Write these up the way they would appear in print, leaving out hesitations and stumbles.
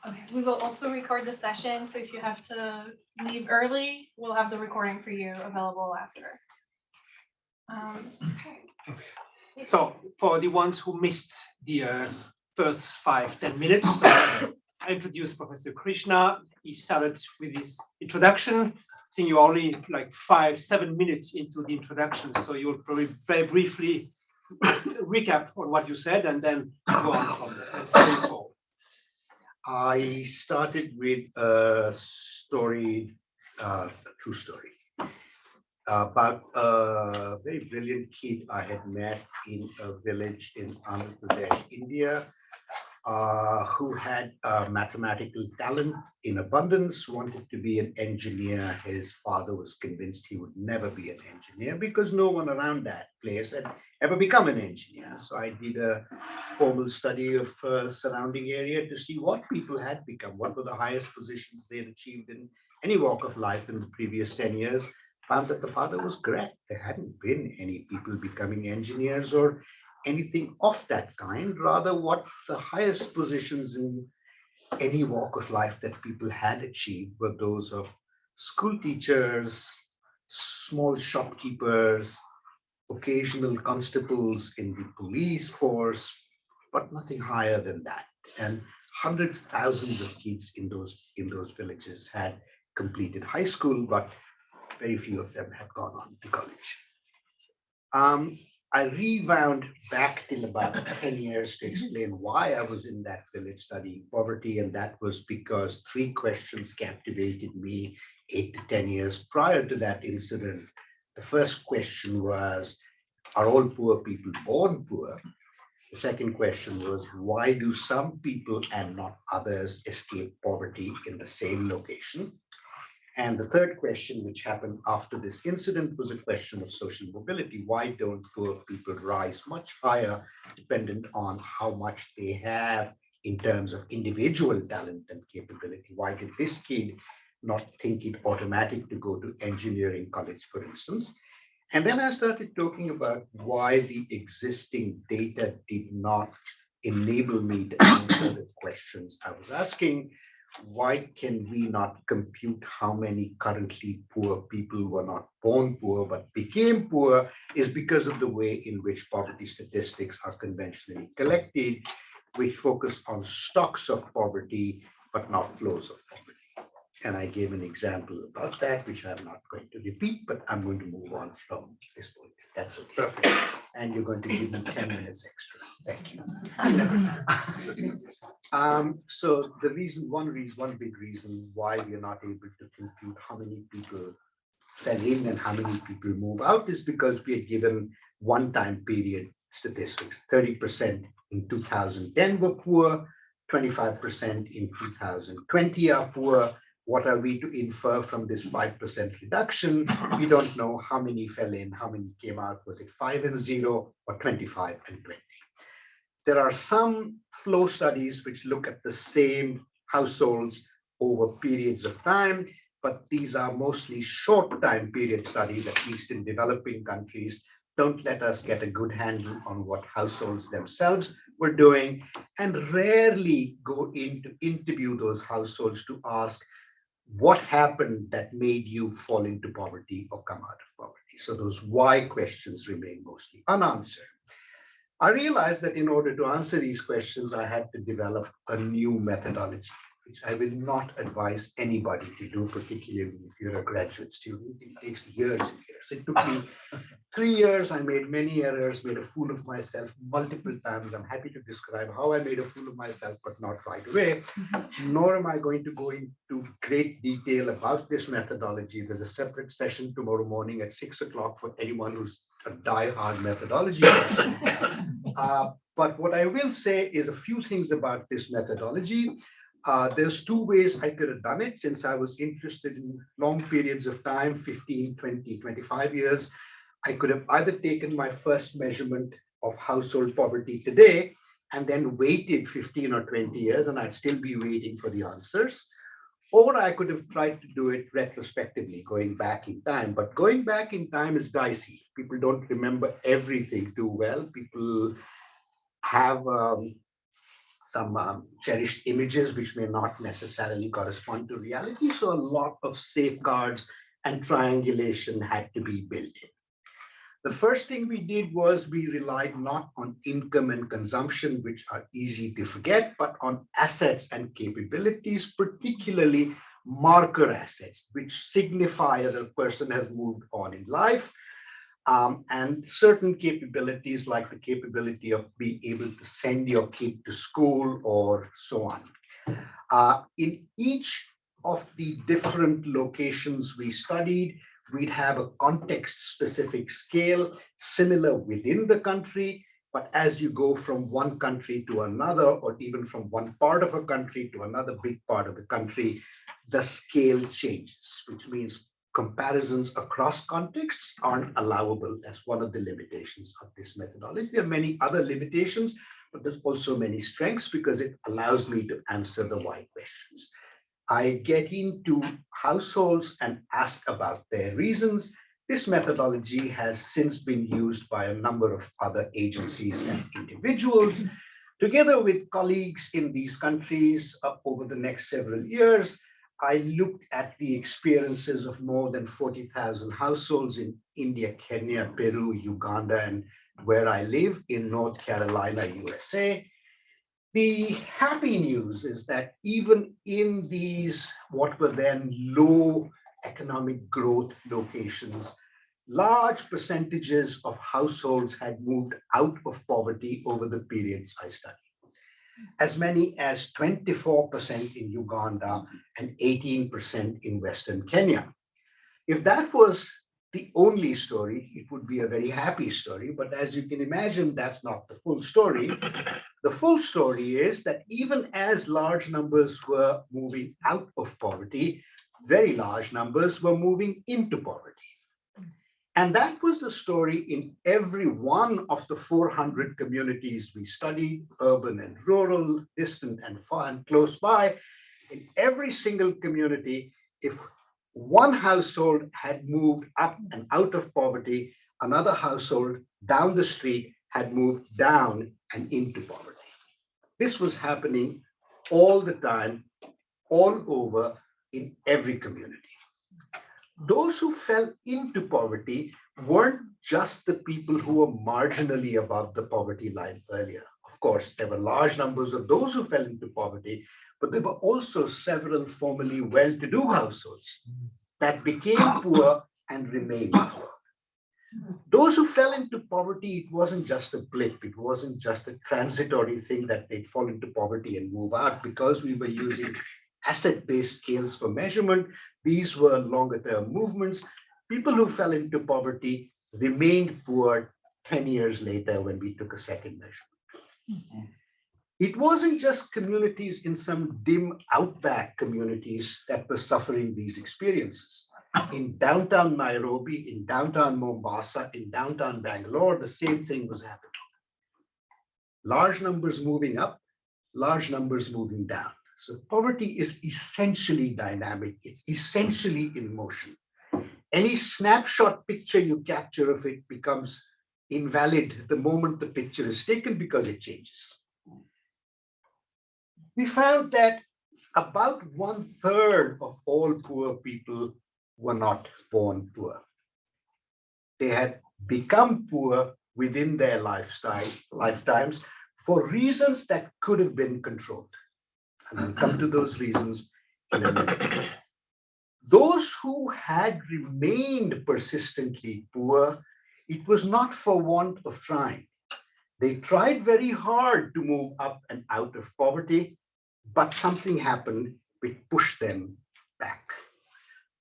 Okay, we will also record the session, so if you have to leave early, we'll have the recording for you available after. Okay. So for the ones who missed the first 5-10 minutes, so I introduced Professor Krishna. He started with his introduction. I think you're only like 5-7 minutes into the introduction, so you'll probably very briefly recap on what you said and then go on from there. And same for. I started with a story, a true story, about a very brilliant kid I had met in a village in Andhra Pradesh, India, who had mathematical talent in abundance, wanted to be an engineer. His father was convinced he would never be an engineer because no one around that place had ever become an engineer. So I did a formal study of surrounding area to see what people had become, what were the highest positions they had achieved in any walk of life in the previous 10 years. Found that the father was correct. There hadn't been any people becoming engineers or anything of that kind, rather what the highest positions in any walk of life that people had achieved were those of school teachers, small shopkeepers, occasional constables in the police force, but nothing higher than that. And hundreds, thousands of kids in those villages had completed high school, but very few of them had gone on to college. I rewound back till about 10 years to explain why I was in that village studying poverty. And that was because three questions captivated me 8 to 10 years prior to that incident. The first question was, are all poor people born poor? The second question was, why do some people and not others escape poverty in the same location? And the third question, which happened after this incident, was a question of social mobility. Why don't poor people rise much higher, dependent on how much they have in terms of individual talent and capability? Why did this kid not think it automatic to go to engineering college, for instance? And then I started talking about why the existing data did not enable me to answer the questions I was asking. Why can we not compute how many currently poor people were not born poor but became poor is because of the way in which poverty statistics are conventionally collected, which focus on stocks of poverty but not flows of poverty. And I gave an example about that, which I'm not going to repeat, but I'm going to move on from this point. That's okay. Perfect. And you're going to give me 10 minutes extra. Thank you. So the one big reason why we are not able to compute how many people fell in and how many people move out is because we are given one time period statistics. 30% in 2010 were poor, 25% in 2020 are poor. What are we to infer from this 5% reduction? We don't know how many fell in, how many came out. Was it 5 and 0 or 25 and 20? There are some flow studies which look at the same households over periods of time, but these are mostly short time period studies, at least in developing countries, don't let us get a good handle on what households themselves were doing, and rarely go in to interview those households to ask what happened that made you fall into poverty or come out of poverty. So those why questions remain mostly unanswered. I realized that in order to answer these questions, I had to develop a new methodology, which I will not advise anybody to do, particularly if you're a graduate student. It takes years and years. It took me 3 years. I made many errors, made a fool of myself multiple times. I'm happy to describe how I made a fool of myself, but not right away. Nor am I going to go into great detail about this methodology. There's a separate session tomorrow morning at 6 o'clock for anyone who's a die-hard methodology person. But what I will say is a few things about this methodology. There's two ways I could have done it since I was interested in long periods of time, 15, 20, 25 years. I could have either taken my first measurement of household poverty today and then waited 15 or 20 years and I'd still be waiting for the answers. Or I could have tried to do it retrospectively, going back in time. But going back in time is dicey. People don't remember everything too well. People have some cherished images which may not necessarily correspond to reality. So a lot of safeguards and triangulation had to be built in. The first thing we did was we relied not on income and consumption, which are easy to forget, but on assets and capabilities, particularly marker assets, which signify that a person has moved on in life, and certain capabilities like the capability of being able to send your kid to school or so on. In each of the different locations we studied, we'd have a context-specific scale, similar within the country, but as you go from one country to another, or even from one part of a country to another big part of the country, the scale changes, which means comparisons across contexts aren't allowable. That's one of the limitations of this methodology. There are many other limitations, but there's also many strengths because it allows me to answer the why questions. I get into households and ask about their reasons. This methodology has since been used by a number of other agencies and individuals. Together with colleagues in these countries over the next several years, I looked at the experiences of more than 40,000 households in India, Kenya, Peru, Uganda, and where I live in North Carolina, USA. The happy news is that even in these, what were then low economic growth locations, large percentages of households had moved out of poverty over the periods I studied. As many as 24% in Uganda and 18% in Western Kenya. If that was the only story, it would be a very happy story. But as you can imagine, that's not the full story. The full story is that even as large numbers were moving out of poverty, very large numbers were moving into poverty. And that was the story in every one of the 400 communities we studied, urban and rural, distant and far and close by. In every single community, if one household had moved up and out of poverty, another household down the street had moved down and into poverty. This was happening all the time, all over in every community. Those who fell into poverty weren't just the people who were marginally above the poverty line earlier. Of course, there were large numbers of those who fell into poverty, but there were also several formerly well-to-do households that became poor and remained poor. Those who fell into poverty, it wasn't just a blip. It wasn't just a transitory thing that they'd fall into poverty and move out. Because we were using asset-based scales for measurement, these were longer-term movements. People who fell into poverty remained poor 10 years later when we took a second measurement. It wasn't just communities in some dim outback communities that were suffering these experiences. In downtown Nairobi, in downtown Mombasa, in downtown Bangalore, the same thing was happening. Large numbers moving up, large numbers moving down. So poverty is essentially dynamic. It's essentially in motion. Any snapshot picture you capture of it becomes invalid the moment the picture is taken because it changes. We found that about 1/3 of all poor people were not born poor. They had become poor within their lifetimes for reasons that could have been controlled. And I'll come to those reasons in a minute. Those who had remained persistently poor, it was not for want of trying. They tried very hard to move up and out of poverty, but something happened which pushed them back.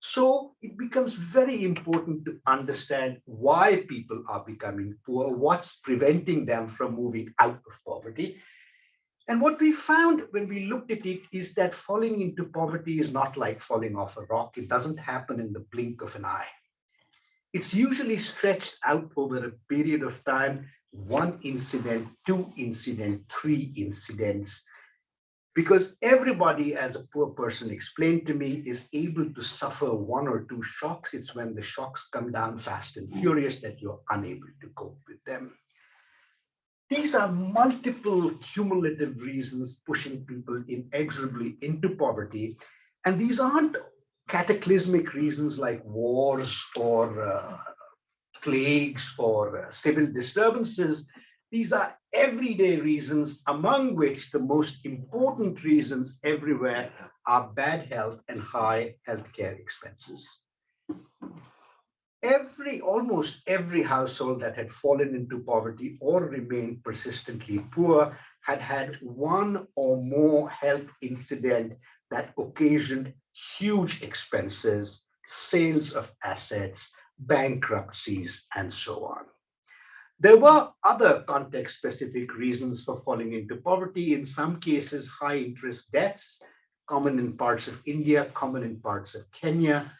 So it becomes very important to understand why people are becoming poor, what's preventing them from moving out of poverty. And what we found when we looked at it is that falling into poverty is not like falling off a rock. It doesn't happen in the blink of an eye. It's usually stretched out over a period of time, 1 incident, 2 incidents, 3 incidents, because everybody, as a poor person explained to me, is able to suffer 1 or 2 shocks. It's when the shocks come down fast and furious that you're unable to cope with them. These are multiple cumulative reasons pushing people inexorably into poverty. And these aren't cataclysmic reasons like wars or plagues or civil disturbances. These are everyday reasons, among which the most important reasons everywhere are bad health and high healthcare expenses. Almost every household that had fallen into poverty or remained persistently poor had had one or more health incident that occasioned huge expenses, sales of assets, bankruptcies, and so on. There were other context-specific reasons for falling into poverty. In some cases, high-interest debts, common in parts of India, common in parts of Kenya,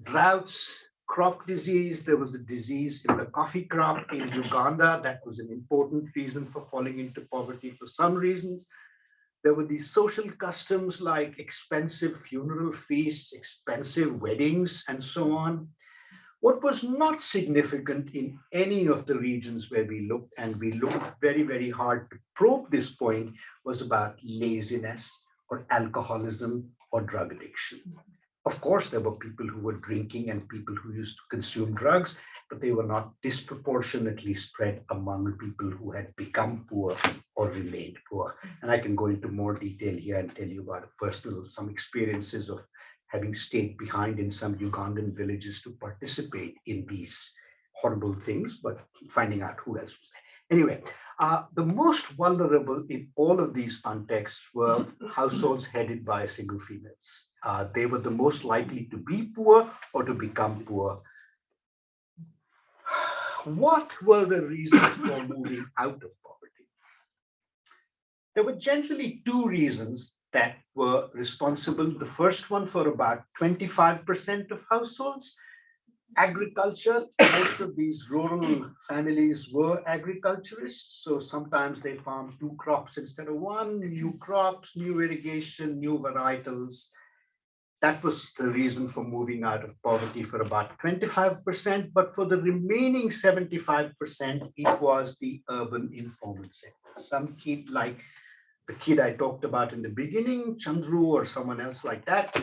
droughts, crop disease. There was the disease in the coffee crop in Uganda. That was an important reason for falling into poverty for some reasons. There were these social customs like expensive funeral feasts, expensive weddings, and so on. What was not significant in any of the regions where we looked, and we looked very, very hard to probe this point, was about laziness or alcoholism or drug addiction. Of course, there were people who were drinking and people who used to consume drugs, but they were not disproportionately spread among people who had become poor or remained poor. And I can go into more detail here and tell you about some experiences of having stayed behind in some Ugandan villages to participate in these horrible things, but finding out who else was there. Anyway, the most vulnerable in all of these contexts were households headed by single females. They were the most likely to be poor or to become poor. What were the reasons for moving out of poverty? There were generally two reasons that were responsible. The first one for about 25% of households, agriculture. Most of these rural families were agriculturists. So sometimes they farmed two crops instead of one, new crops, new irrigation, new varietals. That was the reason for moving out of poverty for about 25%, but for the remaining 75%, it was the urban informal sector. Some kid like the kid I talked about in the beginning, Chandru or someone else like that,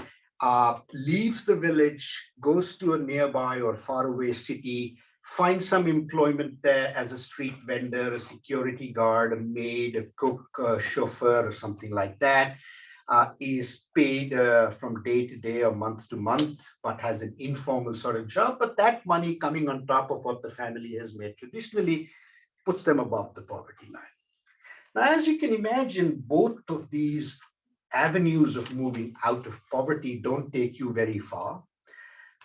leaves the village, goes to a nearby or faraway city, finds some employment there as a street vendor, a security guard, a maid, a cook, a chauffeur, or something like that. Is paid from day to day or month to month, but has an informal sort of job. But that money coming on top of what the family has made traditionally puts them above the poverty line. Now, as you can imagine, both of these avenues of moving out of poverty don't take you very far.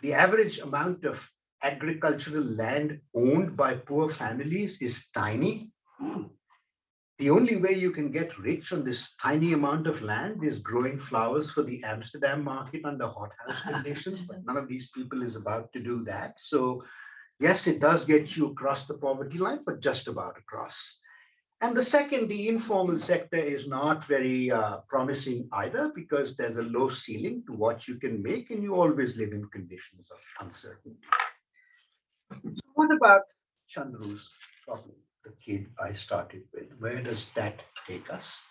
The average amount of agricultural land owned by poor families is tiny. The only way you can get rich on this tiny amount of land is growing flowers for the Amsterdam market under hothouse conditions, but none of these people is about to do that. So yes, it does get you across the poverty line, but just about across. And the second, the informal sector is not very promising either, because there's a low ceiling to what you can make and you always live in conditions of uncertainty. So what about Chandru's problem? The kid I started with. Where does that take us?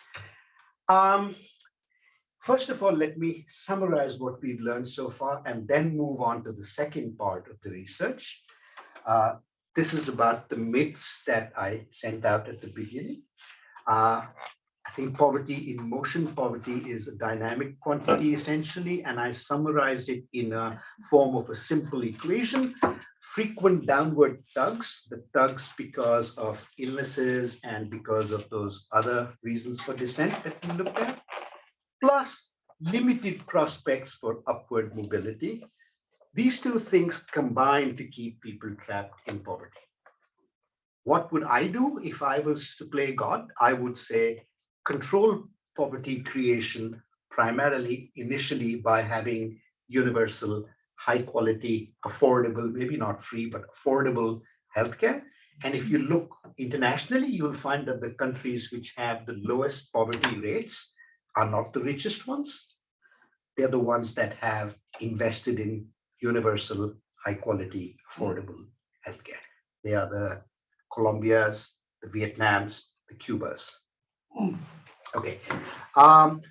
First of all, let me summarize what we've learned so far and then move on to the second part of the research. This is about the myths that I sent out at the beginning. I think poverty in motion, poverty is a dynamic quantity essentially, and I summarize it in a form of a simple equation. Frequent downward tugs, the tugs because of illnesses and because of those other reasons for descent that we looked at, plus limited prospects for upward mobility. These two things combine to keep people trapped in poverty. What would I do if I was to play God? I would say control poverty creation primarily initially by having universal, high quality, affordable, maybe not free, but affordable healthcare. And if you look internationally, you'll find that the countries which have the lowest poverty rates are not the richest ones. They're the ones that have invested in universal, high quality, affordable healthcare. They are the Colombias, the Vietnams, the Cubas. Okay. Um,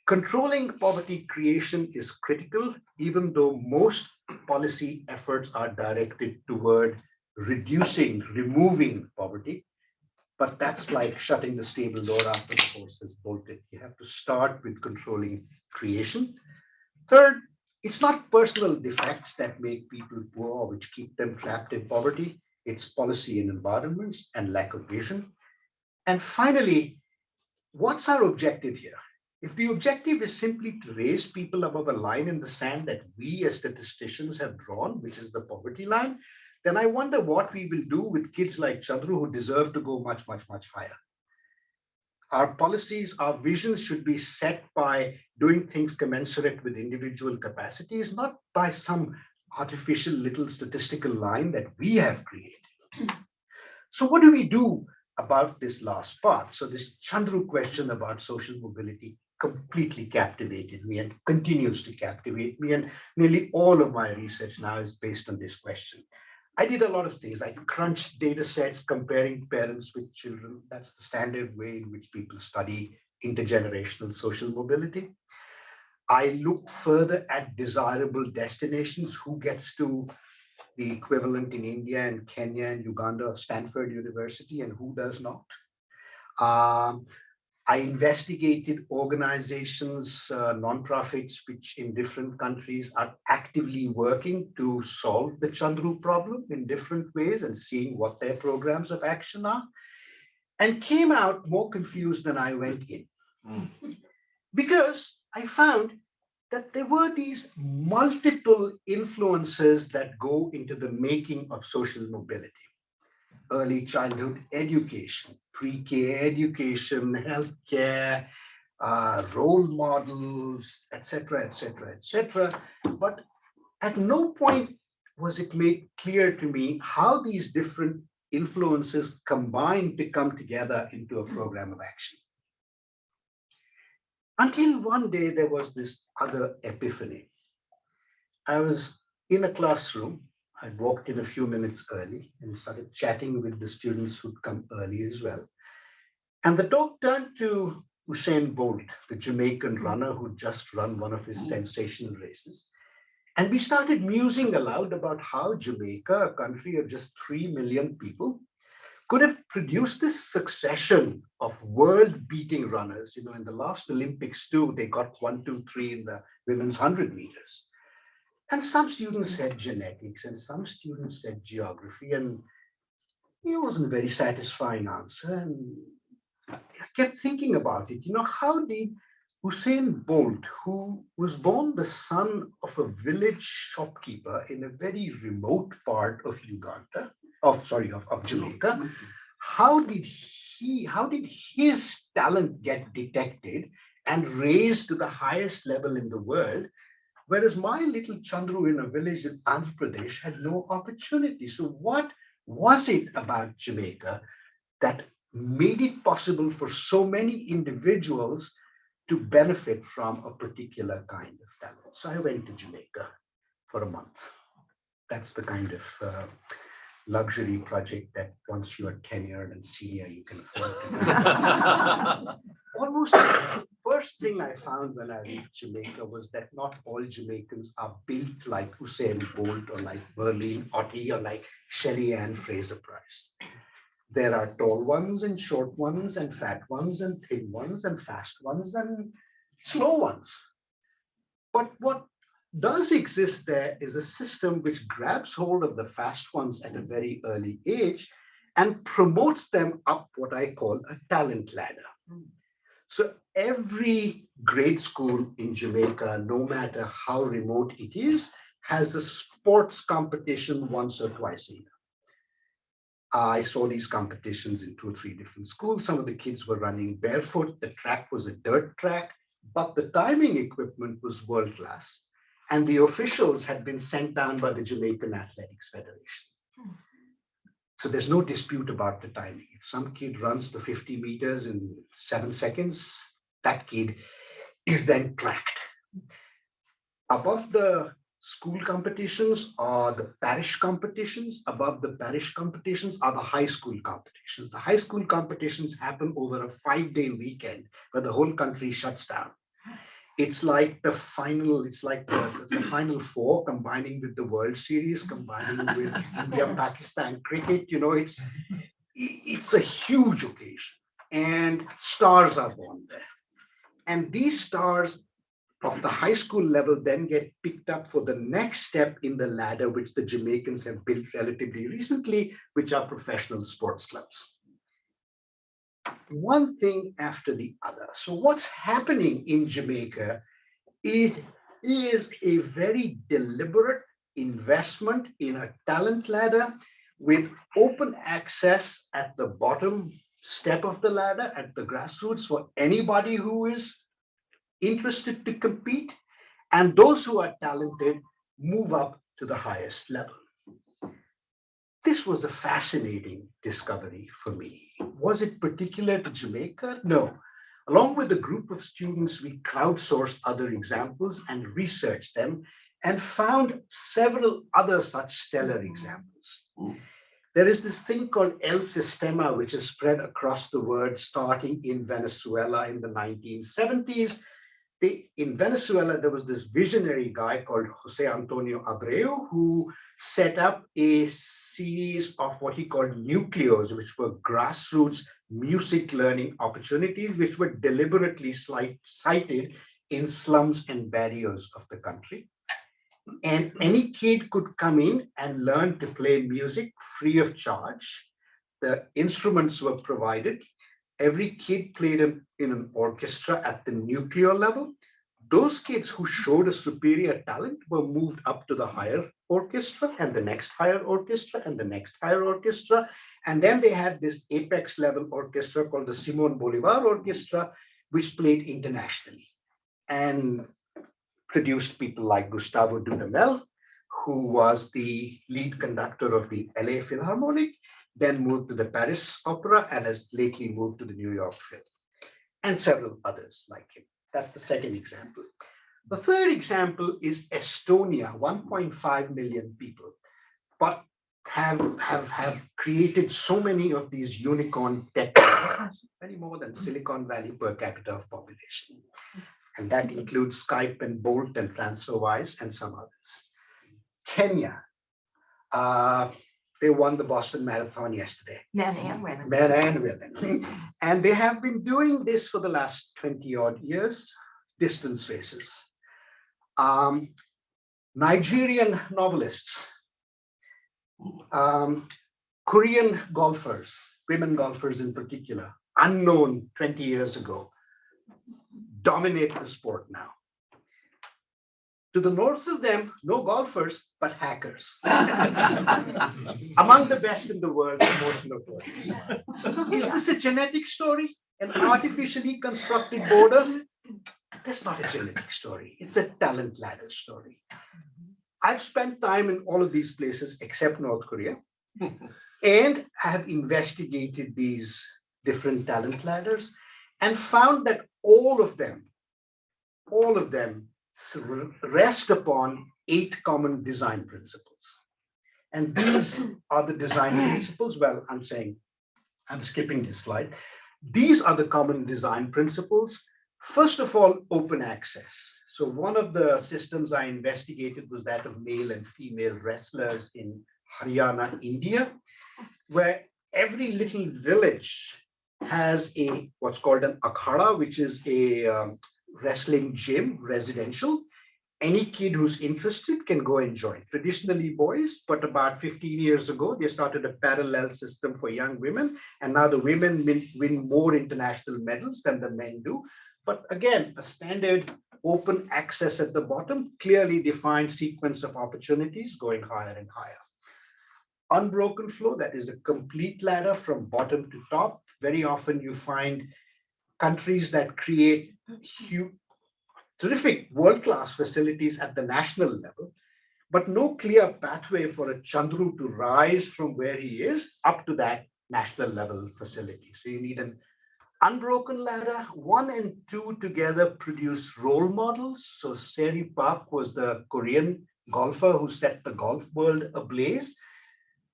Controlling poverty creation is critical, even though most policy efforts are directed toward removing poverty. But that's like shutting the stable door after the horse has bolted. You have to start with controlling creation. Third, it's not personal defects that make people poor or which keep them trapped in poverty. It's policy and environments and lack of vision. And finally, what's our objective here? If the objective is simply to raise people above a line in the sand that we as statisticians have drawn, which is the poverty line, then I wonder what we will do with kids like Chandru who deserve to go much, much, much higher. Our policies, our visions should be set by doing things commensurate with individual capacities, not by some artificial little statistical line that we have created. So what do we do about this last part? So this Chandru question about social mobility completely captivated me and continues to captivate me. And nearly all of my research now is based on this question. I did a lot of things. I crunched data sets comparing parents with children. That's the standard way in which people study intergenerational social mobility. I look further at desirable destinations, who gets to the equivalent in India and Kenya and Uganda of Stanford University and who does not. I investigated organizations, nonprofits, which in different countries are actively working to solve the Chandru problem in different ways and seeing what their programs of action are, and came out more confused than I went in. Because I found that there were these multiple influences that go into the making of social mobility. Early childhood education, pre-K education, healthcare, role models, etc., etc., etc. But at no point was it made clear to me how these different influences combine to come together into a program of action. Until one day there was this other epiphany. I was in a classroom. I walked in a few minutes early and started chatting with the students who'd come early as well. And the talk turned to Usain Bolt, the Jamaican runner who'd just run one of his sensational races. And we started musing aloud about how Jamaica, a country of just 3 million people, could have produced this succession of world-beating runners. You know, in the last Olympics too, they got 1, 2, 3 in the women's 100 meters. And some students said genetics, and some students said geography, and it wasn't a very satisfying answer. And I kept thinking about it. You know, how did Usain Bolt, who was born the son of a village shopkeeper in a very remote part of Jamaica, how did his talent get detected and raised to the highest level in the world? Whereas my little Chandru in a village in Andhra Pradesh had no opportunity. So what was it about Jamaica that made it possible for so many individuals to benefit from a particular kind of talent? So I went to Jamaica for a month. That's the kind of luxury project that once you are tenured and senior, you can afford to do. Almost the first thing I found when I reached Jamaica was that not all Jamaicans are built like Usain Bolt or like Merlene Ottey or like Shelley Ann Fraser-Price. There are tall ones and short ones and fat ones and thin ones and fast ones and slow ones. But what does exist there is a system which grabs hold of the fast ones at a very early age and promotes them up what I call a talent ladder. So every grade school in Jamaica, no matter how remote it is, has a sports competition once or twice a year. I saw these competitions in 2 or 3 different schools. Some of the kids were running barefoot. The track was a dirt track, but the timing equipment was world class. And the officials had been sent down by the Jamaican Athletics Federation. So there's no dispute about the timing. If some kid runs the 50 meters in 7 seconds, that kid is then tracked. Above the school competitions are the parish competitions. Above the parish competitions are the high school competitions. The high school competitions happen over a 5-day weekend where the whole country shuts down. It's like the final, the final four combining with the World Series, combining with India-Pakistan cricket. It's a huge occasion, and stars are born there. And these stars of the high school level then get picked up for the next step in the ladder, which the Jamaicans have built relatively recently, which are professional sports clubs. One thing after the other. So what's happening in Jamaica, it is a very deliberate investment in a talent ladder with open access at the bottom step of the ladder, at the grassroots, for anybody who is interested to compete, and those who are talented move up to the highest level. This was a fascinating discovery for me. Was it particular to Jamaica? No. Along with a group of students, we crowdsourced other examples and researched them and found several other such stellar examples. There is this thing called El Sistema, which is spread across the world, starting in Venezuela in the 1970s. In Venezuela, there was this visionary guy called Jose Antonio Abreu, who set up a series of what he called nucleos, which were grassroots music learning opportunities, which were deliberately sited in slums and barrios of the country. And any kid could come in and learn to play music free of charge. The instruments were provided. Every kid played in an orchestra at the nuclear level. Those kids who showed a superior talent were moved up to the higher orchestra and the next higher orchestra and the next higher orchestra. And then they had this apex level orchestra called the Simon Bolivar Orchestra, which played internationally and produced people like Gustavo Dudamel, who was the lead conductor of the LA Philharmonic, then moved to the Paris Opera and has lately moved to the New York Phil, and several others like him. That's the second example. The third example is Estonia, 1.5 million people, but have created so many of these unicorn tech companies, many more than Silicon Valley per capita of population. And that includes Skype and Bolt and TransferWise and some others. Kenya, they won the Boston Marathon yesterday. Men and women. Men and women. And they have been doing this for the last 20 odd years, distance races. Nigerian novelists, Korean golfers, women golfers in particular, unknown 20 years ago, dominate the sport now. To the north of them, no golfers, but hackers. Among the best in the world, the most notorious. Is this a genetic story? An artificially constructed border? That's not a genetic story. It's a talent ladder story. I've spent time in all of these places except North Korea and have investigated these different talent ladders and found that all of them rest upon 8 common design principles. And these are the design principles. Well, I'm skipping this slide. These are the common design principles. First of all, open access. So one of the systems I investigated was that of male and female wrestlers in Haryana, India, where every little village has what's called an akhada, which is a wrestling gym, residential. Any kid who's interested can go and join. Traditionally boys, but about 15 years ago, they started a parallel system for young women. And now the women win more international medals than the men do. But again, a standard open access at the bottom, clearly defined sequence of opportunities going higher and higher. Unbroken flow, that is a complete ladder from bottom to top. Very often you find countries that create huge, terrific world-class facilities at the national level, but no clear pathway for a Chandru to rise from where he is up to that national level facility. So you need an unbroken ladder. 1 and 2 together produce role models. So Seri Park was the Korean golfer who set the golf world ablaze.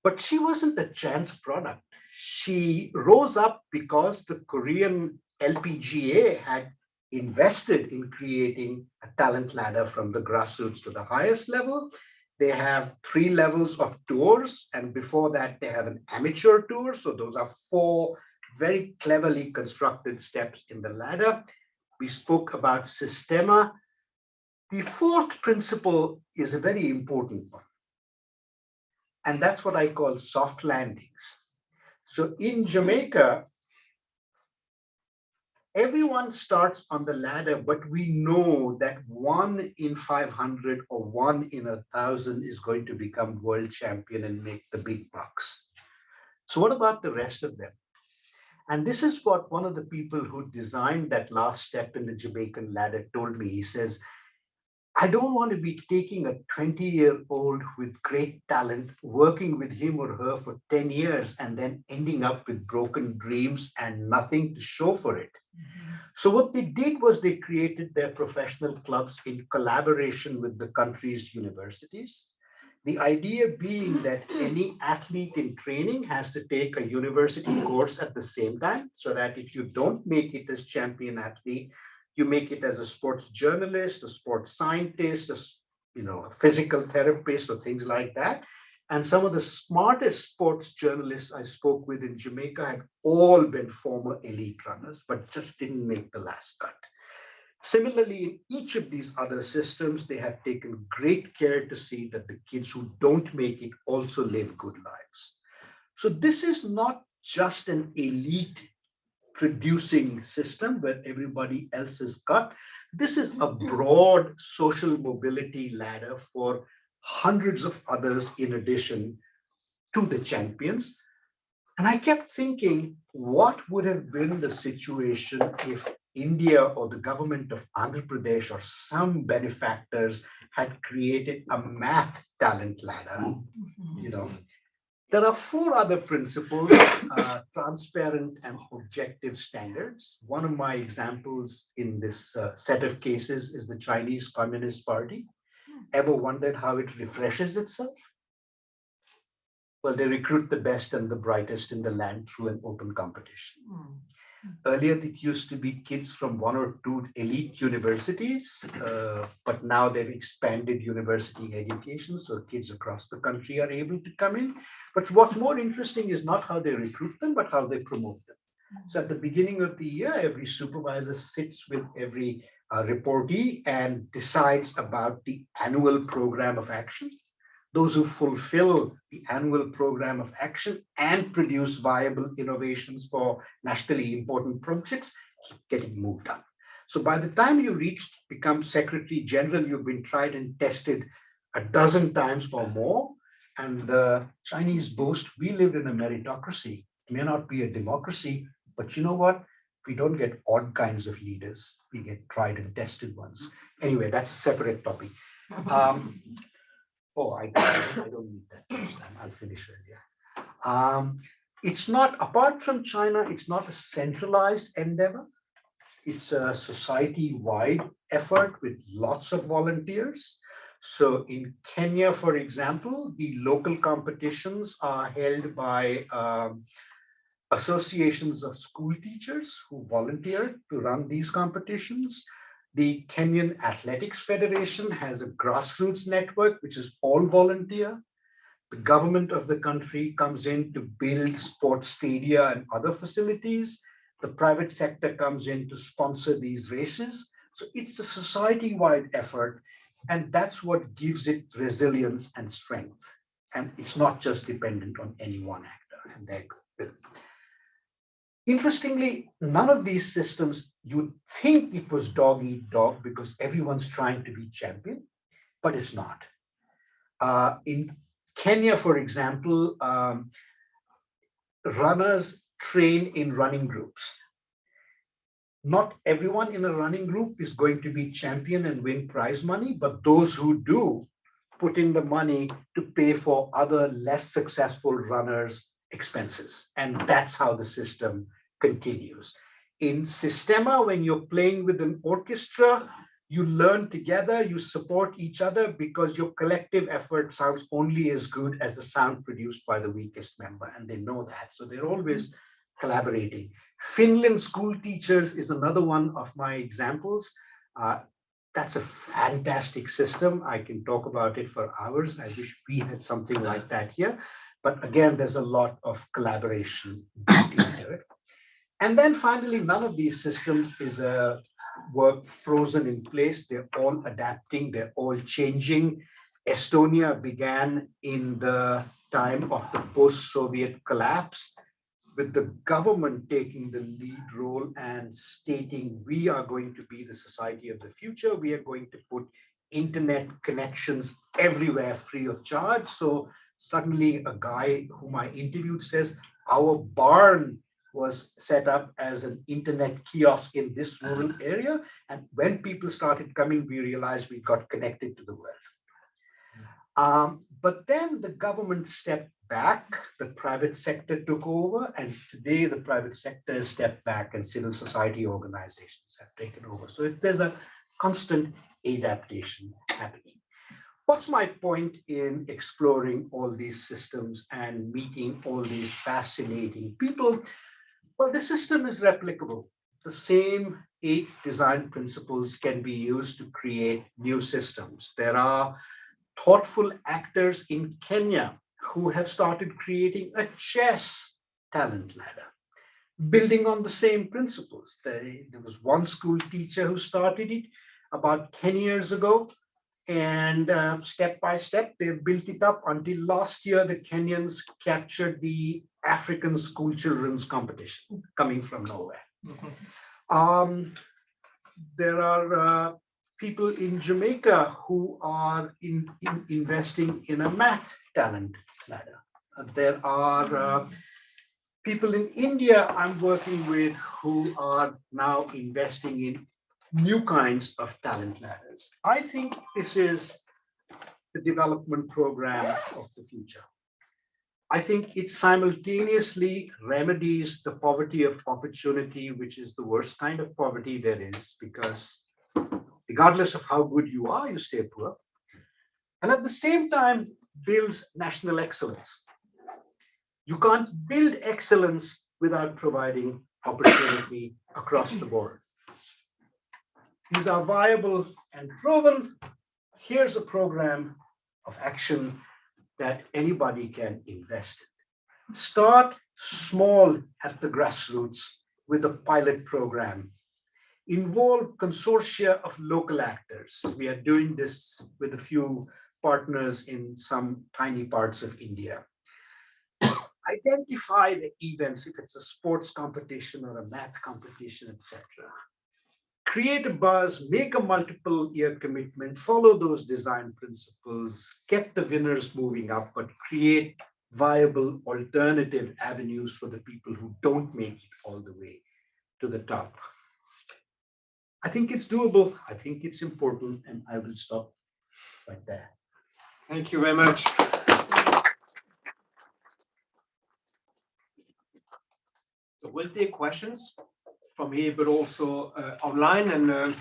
But she wasn't a chance product. She rose up because the Korean LPGA had invested in creating a talent ladder from the grassroots to the highest level. They have 3 levels of tours, and before that, they have an amateur tour. So those are 4 very cleverly constructed steps in the ladder. We spoke about Systema. The 4th principle is a very important one. And that's what I call soft landings. So in Jamaica, everyone starts on the ladder, but we know that 1 in 500 or 1 in 1,000 is going to become world champion and make the big bucks. So what about the rest of them? And this is what one of the people who designed that last step in the Jamaican ladder told me. He says, I don't want to be taking a 20-year-old with great talent, working with him or her for 10 years, and then ending up with broken dreams and nothing to show for it. So what they did was they created their professional clubs in collaboration with the country's universities. The idea being that any athlete in training has to take a university course at the same time, so that if you don't make it as champion athlete, you make it as a sports journalist, a sports scientist, a physical therapist, or things like that. And some of the smartest sports journalists I spoke with in Jamaica had all been former elite runners, but just didn't make the last cut. Similarly, in each of these other systems, they have taken great care to see that the kids who don't make it also live good lives. So this is not just an elite producing system where everybody else is cut. This is a broad social mobility ladder for hundreds of others in addition to the champions. And I kept thinking, what would have been the situation if India or the government of Andhra Pradesh or some benefactors had created a math talent ladder? There are 4 other principles, transparent and objective standards. One of my examples in this set of cases is the Chinese Communist Party. Ever wondered how it refreshes itself? Well, they recruit the best and the brightest in the land through an open competition. Earlier, it used to be kids from 1 or 2 elite universities, but now they've expanded university education, so kids across the country are able to come in. But what's more interesting is not how they recruit them, but how they promote them. So at the beginning of the year, every supervisor sits with every reportee and decides about the annual program of action. Those who fulfill the annual program of action and produce viable innovations for nationally important projects keep getting moved up. So by the time you become Secretary General, you've been tried and tested a dozen times or more. And the Chinese boast, we live in a meritocracy. It may not be a democracy, but you know what? We don't get odd kinds of leaders. We get tried and tested ones. Anyway, that's a separate topic. I don't need that this time. I'll finish earlier. It's not, apart from China, it's not a centralized endeavor. It's a society-wide effort with lots of volunteers. So in Kenya, for example, the local competitions are held by associations of school teachers who volunteer to run these competitions. The Kenyan Athletics Federation has a grassroots network, which is all volunteer. The government of the country comes in to build sports stadia and other facilities. The private sector comes in to sponsor these races. So it's a society-wide effort, and that's what gives it resilience and strength. And it's not just dependent on any one actor, and they're good. Interestingly, none of these systems, you'd think it was dog eat dog because everyone's trying to be champion, but it's not. In Kenya, for example, runners train in running groups. Not everyone in a running group is going to be champion and win prize money, but those who do put in the money to pay for other less successful runners' expenses. And that's how the system continues. In Systema, when you're playing with an orchestra, You learn together, you support each other because your collective effort sounds only as good as the sound produced by the weakest member, and they know that. So they're always collaborating. Finland school teachers is another one of my examples. That's a fantastic system. I can talk about it for hours. I wish we had something like that here. But again, there's a lot of collaboration built into it. And then finally, none of these systems is a work frozen in place. They're all adapting, they're all changing. Estonia began in the time of the post-Soviet collapse, with the government taking the lead role and stating, we are going to be the society of the future. We are going to put internet connections everywhere free of charge. So suddenly a guy whom I interviewed says, our barn was set up as an internet kiosk in this rural area. And when people started coming, we realized we got connected to the world. But then the government stepped back, the private sector took over, and today the private sector has stepped back and civil society organizations have taken over. So there's a constant adaptation happening. What's my point in exploring all these systems and meeting all these fascinating people? Well, the system is replicable. The same 8 design principles can be used to create new systems. There are thoughtful actors in Kenya who have started creating a chess talent ladder, building on the same principles. There was one school teacher who started it about 10 years ago, and step by step, they've built it up until last year, the Kenyans captured the African school children's competition coming from nowhere. There are people in Jamaica who are investing in a math talent ladder. There are people in India I'm working with who are now investing in new kinds of talent ladders. I think this is the development program of the future. I think it simultaneously remedies the poverty of opportunity, which is the worst kind of poverty there is, because regardless of how good you are, you stay poor. And at the same time, builds national excellence. You can't build excellence without providing opportunity across the board. These are viable and proven. Here's a program of action that anybody can invest in. Start small at the grassroots with a pilot program. Involve consortia of local actors. We are doing this with a few partners in some tiny parts of India. Identify the events, if it's a sports competition or a math competition, etc. Create a buzz, make a multiple year commitment, follow those design principles, get the winners moving up, but create viable alternative avenues for the people who don't make it all the way to the top. I think it's doable. I think it's important, and I will stop right there. Thank you very much. So we'll take questions from here, but also online. And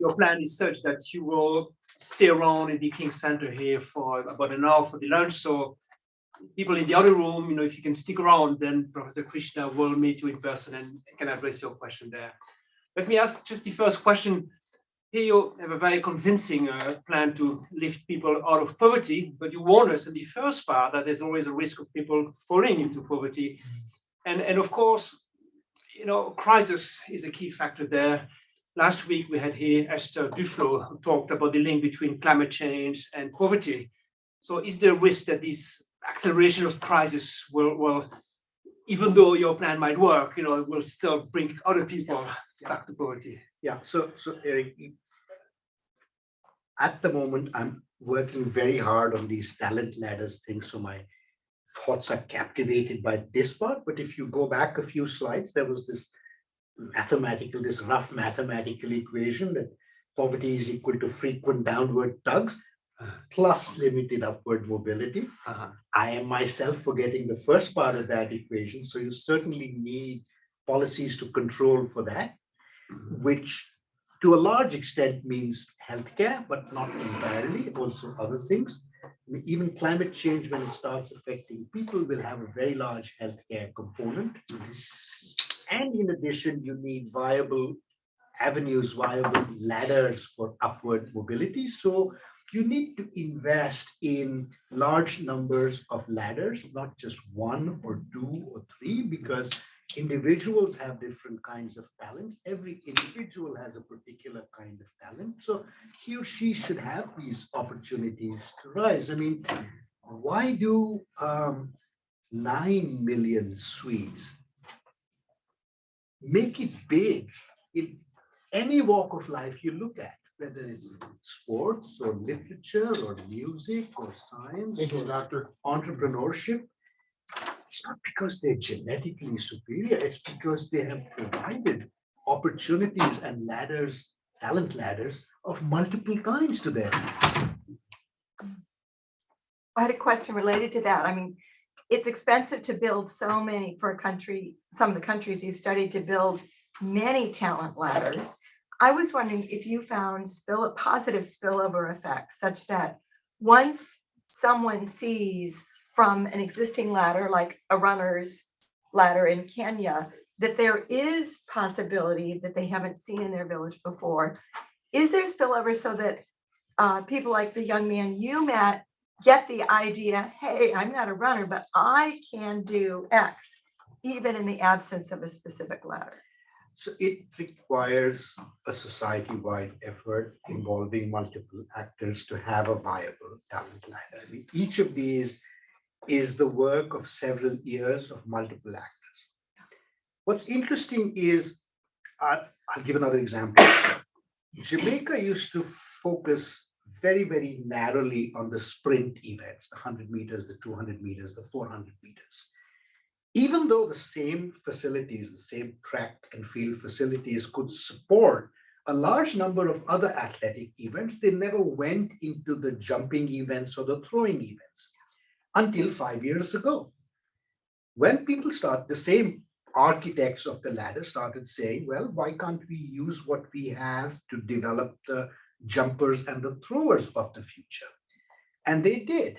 your plan is such that you will stay around in the King Center here for about an hour for the lunch. So people in the other room, if you can stick around, then Professor Krishna will meet you in person and can address your question there. Let me ask just the first question. Here you have a very convincing plan to lift people out of poverty, but you warn us in the first part that there's always a risk of people falling into poverty. And of course, crisis is a key factor there. Last week we had here Esther Duflo, who talked about the link between climate change and poverty. So is there a risk that this acceleration of crisis will even though your plan might work, will still bring other people back to poverty? Yeah, so Eric, at the moment, I'm working very hard on these talent ladders things, so my thoughts are captivated by this part. But if you go back a few slides, there was this rough mathematical equation that poverty is equal to frequent downward tugs plus limited upward mobility. I am myself forgetting the first part of that equation. So you certainly need policies to control for that, which to a large extent means healthcare, but not entirely, also other things. I mean, even climate change, when it starts affecting people, will have a very large healthcare component. And in addition, you need viable avenues, viable ladders for upward mobility. So you need to invest in large numbers of ladders, not just one or two or three, because individuals have different kinds of talents. Every individual has a particular kind of talent. So he or she should have these opportunities to rise. I mean, why do 9 million Swedes make it big in any walk of life you look at, whether it's sports or literature or music or science or entrepreneurship? It's not because they're genetically superior, it's because they have provided opportunities and ladders, talent ladders of multiple kinds to them. I had a question related to that. I mean, it's expensive to build so many for a country, some of the countries you studied, to build many talent ladders. I was wondering if you found positive spillover effects such that once someone sees from an existing ladder, like a runner's ladder in Kenya, that there is possibility that they haven't seen in their village before. Is there spillover so that people like the young man you met get the idea, hey, I'm not a runner, but I can do X, even in the absence of a specific ladder? So it requires a society-wide effort involving multiple actors to have a viable talent ladder. I mean, each of these is the work of several years of multiple actors. What's interesting is, I'll give another example. Jamaica used to focus very, very narrowly on the sprint events, the 100 meters, the 200 meters, the 400 meters. Even though the same facilities, the same track and field facilities could support a large number of other athletic events, they never went into the jumping events or the throwing events until 5 years ago. When people the same architects of the ladder started saying, well, why can't we use what we have to develop the jumpers and the throwers of the future? And they did.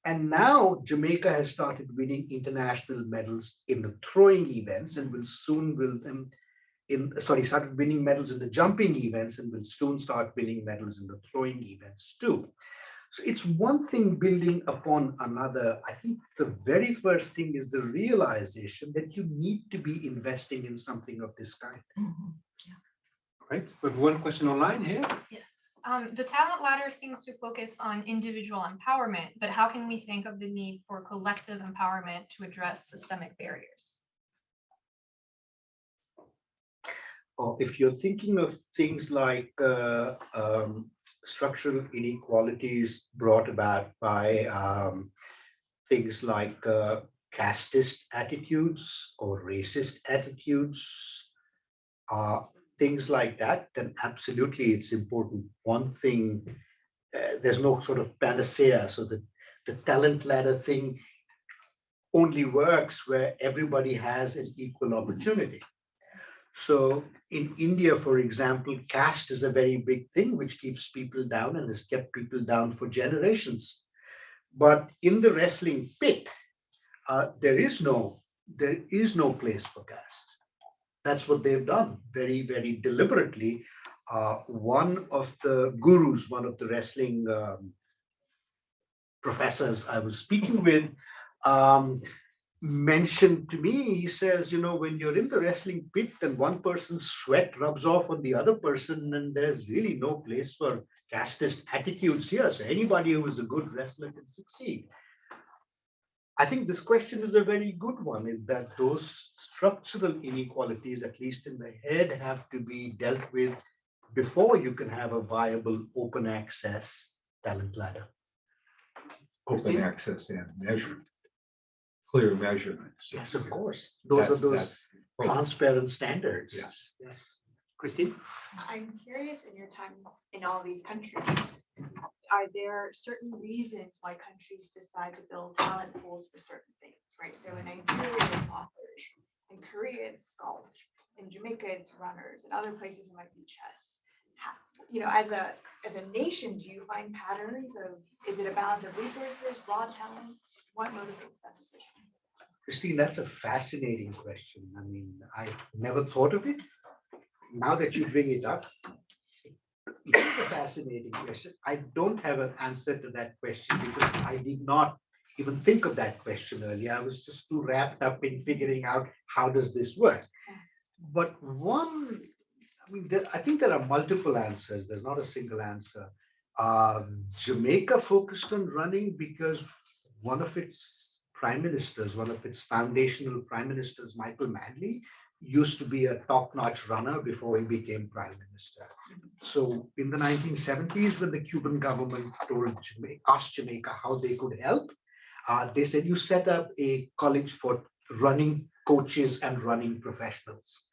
And now Jamaica has started winning international medals in the throwing events and will soon started winning medals in the jumping events and will soon start winning medals in the throwing events too. So it's one thing building upon another. I think the very first thing is the realization that you need to be investing in something of this kind. Mm-hmm. Yeah. Right, we have one question online here. Yes. The talent ladder seems to focus on individual empowerment, but how can we think of the need for collective empowerment to address systemic barriers? Or if you're thinking of things like structural inequalities brought about by things like casteist attitudes or racist attitudes, things like that, then absolutely it's important. One thing, there's no sort of panacea, so that the talent ladder thing only works where everybody has an equal opportunity. So in India, for example, caste is a very big thing which keeps people down and has kept people down for generations. But in the wrestling pit, there is no place for caste. That's what they've done very, very deliberately. One of the gurus, one of the wrestling professors I was speaking with, mentioned to me, he says, when you're in the wrestling pit and one person's sweat rubs off on the other person, and there's really no place for casteist attitudes here. So anybody who is a good wrestler can succeed. I think this question is a very good one, in that those structural inequalities, at least in the head, have to be dealt with before you can have a viable open access talent ladder. Open access and measurement, clear measurements. Yes, of course. Those are those That's transparent standards. Yes. Yes. Christine? I'm curious, in your time in all these countries, are there certain reasons why countries decide to build talent pools for certain things, right? So in Nigeria, it's authors. In Korea, it's golf. in Jamaica, it's runners. In other places, it might be chess. As a nation, do you find patterns of, is it a balance of resources, raw talent? What motivates that decision? Christine, that's a fascinating question. I mean, I never thought of it. Now that you bring it up, it is a fascinating question. I don't have an answer to that question because I did not even think of that question earlier. I was just too wrapped up in figuring out how does this work. But I think there are multiple answers. There's not a single answer. Jamaica focused on running because one of its prime ministers, one of its foundational prime ministers, Michael Manley, used to be a top-notch runner before he became prime minister. So in the 1970s, when the Cuban government asked Jamaica how they could help, they said, you set up a college for running coaches and running professionals.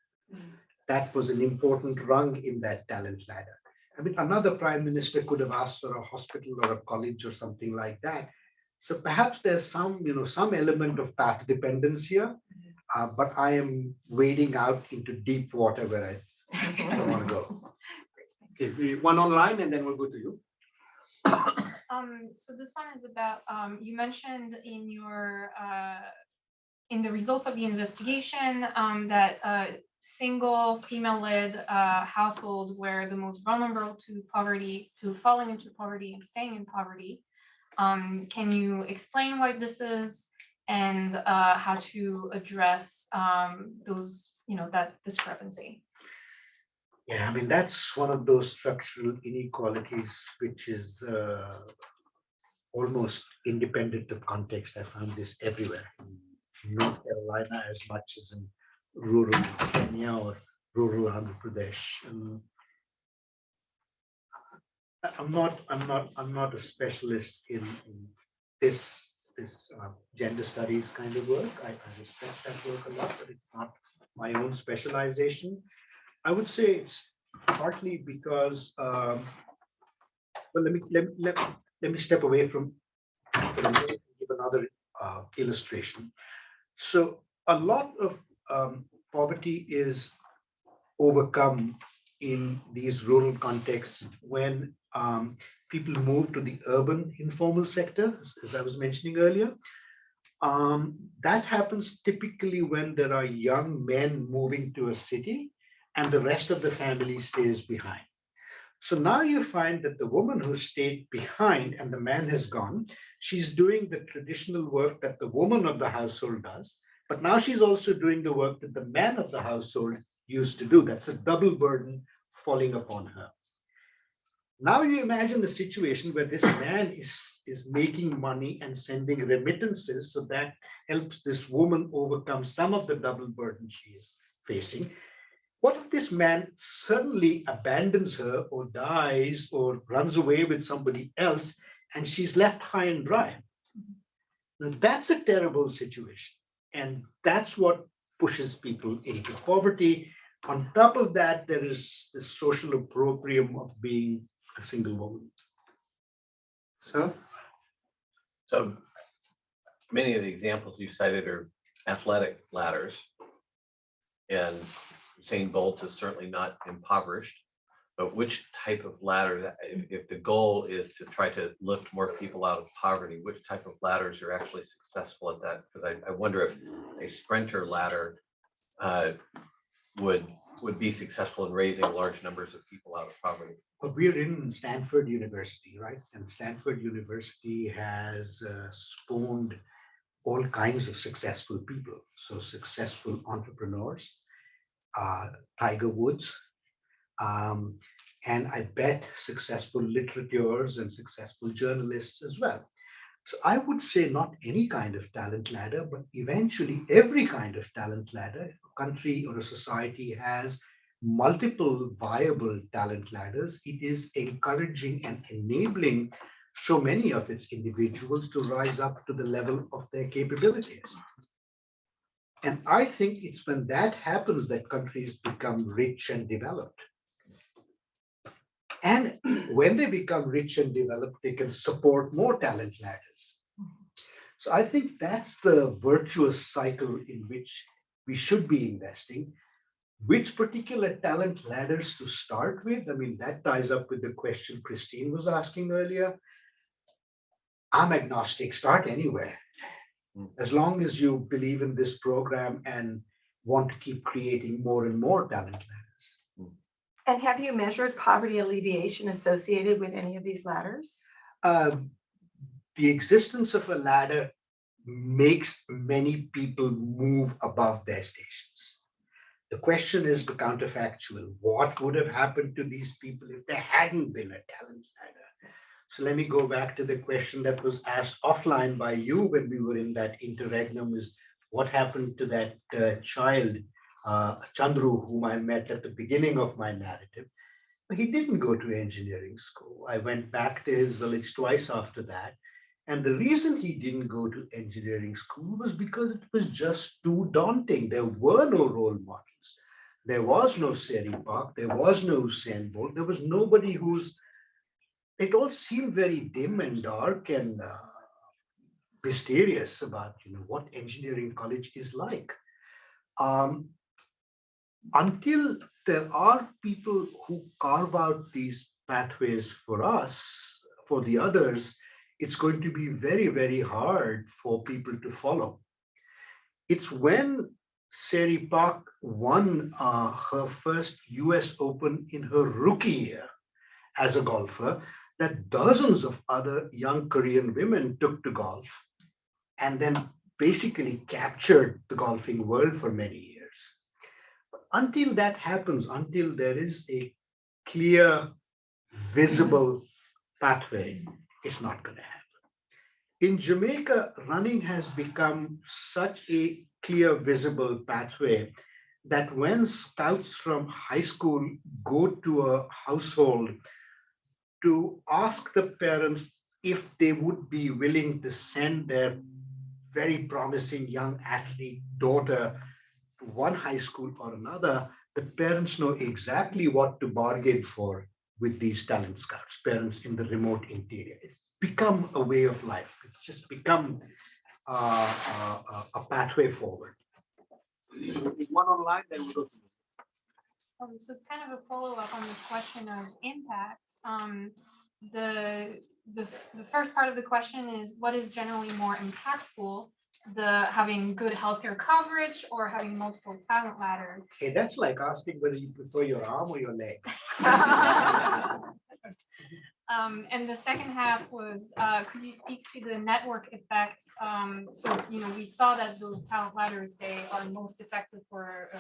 That was an important rung in that talent ladder. I mean, another prime minister could have asked for a hospital or a college or something like that. So perhaps there's some element of path dependence here, but I am wading out into deep water where I don't want to go. Okay, one online and then we'll go to you. So this one is about, you mentioned in the results of the investigation that single female-led household were the most vulnerable to falling into poverty and staying in poverty. Can you explain why this is and how to address that discrepancy? Yeah, I mean, that's one of those structural inequalities which is almost independent of context. I found this everywhere, in North Carolina as much as in rural Kenya or rural Andhra Pradesh. And I'm not a specialist in this gender studies kind of work. I respect that work a lot, but it's not my own specialization. I would say it's partly because let me step away from give another illustration. So a lot of poverty is overcome in these rural contexts when people move to the urban informal sector, as I was mentioning earlier. That happens typically when there are young men moving to a city and the rest of the family stays behind. So now you find that the woman who stayed behind and the man has gone, she's doing the traditional work that the woman of the household does, but now she's also doing the work that the man of the household used to do. That's a double burden falling upon her. Now you imagine the situation where this man is making money and sending remittances, so that helps this woman overcome some of the double burden she is facing. What if this man suddenly abandons her or dies or runs away with somebody else and she's left high and dry? Now, that's a terrible situation. And that's what pushes people into poverty. On top of that, there is the social opprobrium of being a single woman. So many of the examples you cited are athletic ladders, and Usain Bolt is certainly not impoverished. But which type of ladder, if the goal is to try to lift more people out of poverty, which type of ladders are actually successful at that? Because I wonder if a sprinter ladder would be successful in raising large numbers of people out of poverty. But we're in Stanford University, right? And Stanford University has spawned all kinds of successful people. So successful entrepreneurs, Tiger Woods, and I bet successful literateurs and successful journalists as well. So I would say not any kind of talent ladder, but eventually every kind of talent ladder. If a country or a society has multiple viable talent ladders, it is encouraging and enabling so many of its individuals to rise up to the level of their capabilities. And I think it's when that happens that countries become rich and developed. And when they become rich and developed, they can support more talent ladders. So I think that's the virtuous cycle in which we should be investing. Which particular talent ladders to start with? I mean, that ties up with the question Christine was asking earlier. I'm agnostic, start anywhere. As long as you believe in this program and want to keep creating more and more talent ladders. And have you measured poverty alleviation associated with any of these ladders? The existence of a ladder makes many people move above their stations. The question is the counterfactual. What would have happened to these people if there hadn't been a talent ladder? So let me go back to the question that was asked offline by you when we were in that interregnum, is what happened to that child, Chandru, whom I met at the beginning of my narrative. But he didn't go to engineering school. I went back to his village twice after that. And the reason he didn't go to engineering school was because it was just too daunting. There were no role models. There was no Seri Park. There was no Usain Bolt. There was nobody it all seemed very dim and dark and mysterious about what engineering college is like. Until there are people who carve out these pathways for us, for the others, it's going to be very, very hard for people to follow. It's when Seri Park won her first US Open in her rookie year as a golfer that dozens of other young Korean women took to golf and then basically captured the golfing world for many years. But until that happens, until there is a clear, visible pathway, it's not going to happen. In Jamaica, running has become such a clear, visible pathway that when scouts from high school go to a household to ask the parents if they would be willing to send their very promising young athlete daughter to one high school or another, the parents know exactly what to bargain for with these talent scouts, parents in the remote interior. It's become a way of life. It's just become a pathway forward. One online, then we'll go to So it's kind of a follow-up on this question of impact. The first part of the question is, what is generally more impactful, having good healthcare coverage or having multiple talent ladders? Okay, that's like asking whether you prefer your arm or your leg. And the second half was, could you speak to the network effects? So, we saw that those talent ladders, they are most effective for a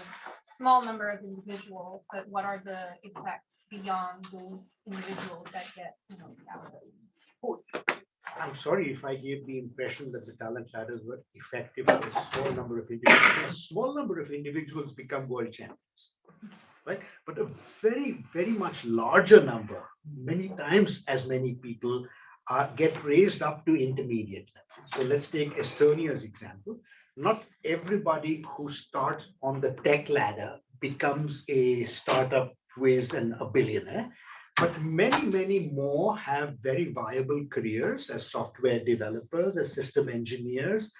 small number of individuals, but what are the effects beyond those individuals that get, scouted? I'm sorry if I gave the impression that the talent ladders were effective for a small number of individuals. A small number of individuals become world champions, right? But a very, very much larger number, many times as many people, get raised up to intermediate level. So let's take Estonia's example. Not everybody who starts on the tech ladder becomes a startup whiz and a billionaire. But many, many more have very viable careers as software developers, as system engineers,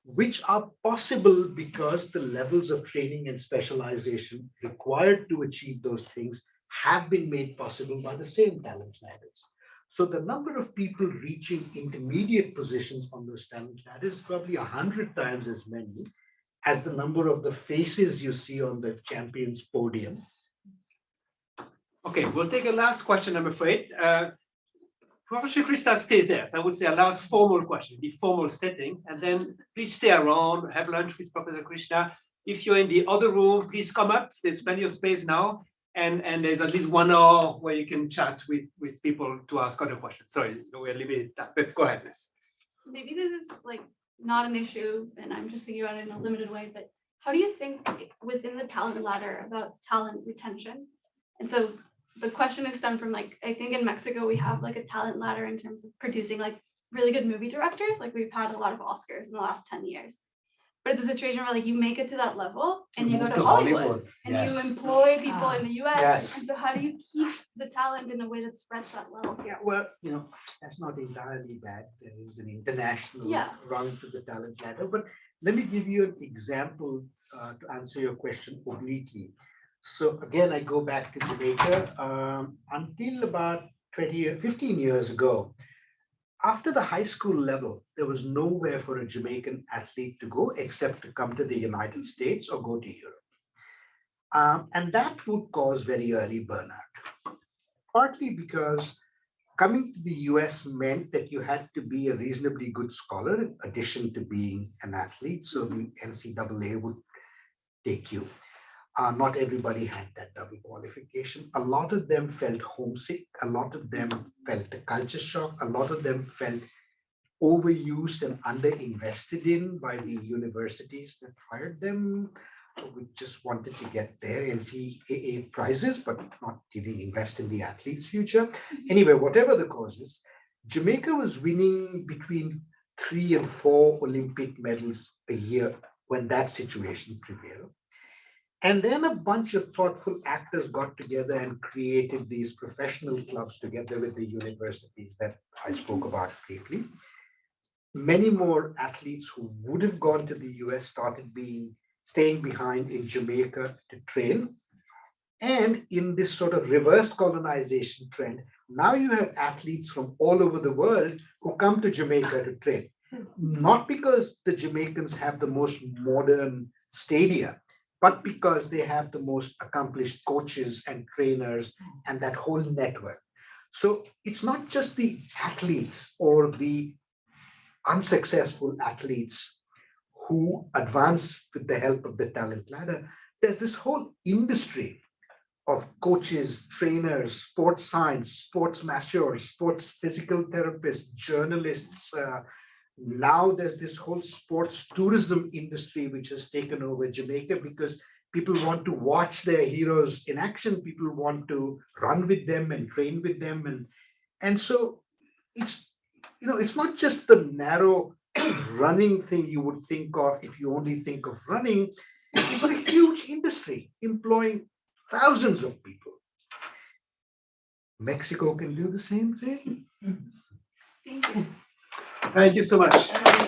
which are possible because the levels of training and specialization required to achieve those things have been made possible by the same talent ladders. So the number of people reaching intermediate positions on those talent ladders is probably 100 times as many as the number of the faces you see on the champions podium. Okay, we'll take a last question, I'm afraid. Professor Krishna stays there. So I would say a last formal question, the formal setting, and then please stay around, have lunch with Professor Krishna. If you're in the other room, please come up. There's plenty of space now. And there's at least 1 hour where you can chat with people to ask other questions. Sorry, we're limited that, but go ahead, please. Maybe this is like not an issue and I'm just thinking about it in a limited way, but how do you think within the talent ladder about talent retention? And so the question is stemmed from like, I think in Mexico, we have like a talent ladder in terms of producing like really good movie directors. Like we've had a lot of Oscars in the last 10 years. But it's a situation where like you make it to that level and you go to Hollywood and you employ people in the US. Yes. And so how do you keep the talent in a way that spreads that level? Yeah, well, that's not entirely bad. There is an international run to the talent ladder. But let me give you an example to answer your question obliquely. So again, I go back to Jamaica. Until about 15 years ago, after the high school level, there was nowhere for a Jamaican athlete to go except to come to the United States or go to Europe. And that would cause very early burnout, partly because coming to the US meant that you had to be a reasonably good scholar in addition to being an athlete. So the NCAA would take you. Not everybody had that double qualification. A lot of them felt homesick. A lot of them felt a culture shock. A lot of them felt overused and underinvested in by the universities that hired them. We just wanted to get their NCAA prizes, but not really invest in the athlete's future. Anyway, whatever the causes, Jamaica was winning between 3 and 4 Olympic medals a year when that situation prevailed. And then a bunch of thoughtful actors got together and created these professional clubs together with the universities that I spoke about briefly. Many more athletes who would have gone to the US started staying behind in Jamaica to train. And in this sort of reverse colonization trend, now you have athletes from all over the world who come to Jamaica to train. Not because the Jamaicans have the most modern stadia, but because they have the most accomplished coaches and trainers and that whole network. So it's not just the athletes or the unsuccessful athletes who advance with the help of the talent ladder. There's this whole industry of coaches, trainers, sports science, sports masseurs, sports physical therapists, journalists. Now there's this whole sports tourism industry which has taken over Jamaica because people want to watch their heroes in action. People want to run with them and train with them. And so it's not just the narrow running thing you would think of if you only think of running. It's a huge industry employing thousands of people. Mexico can do the same thing. Thank you. Thank you so much.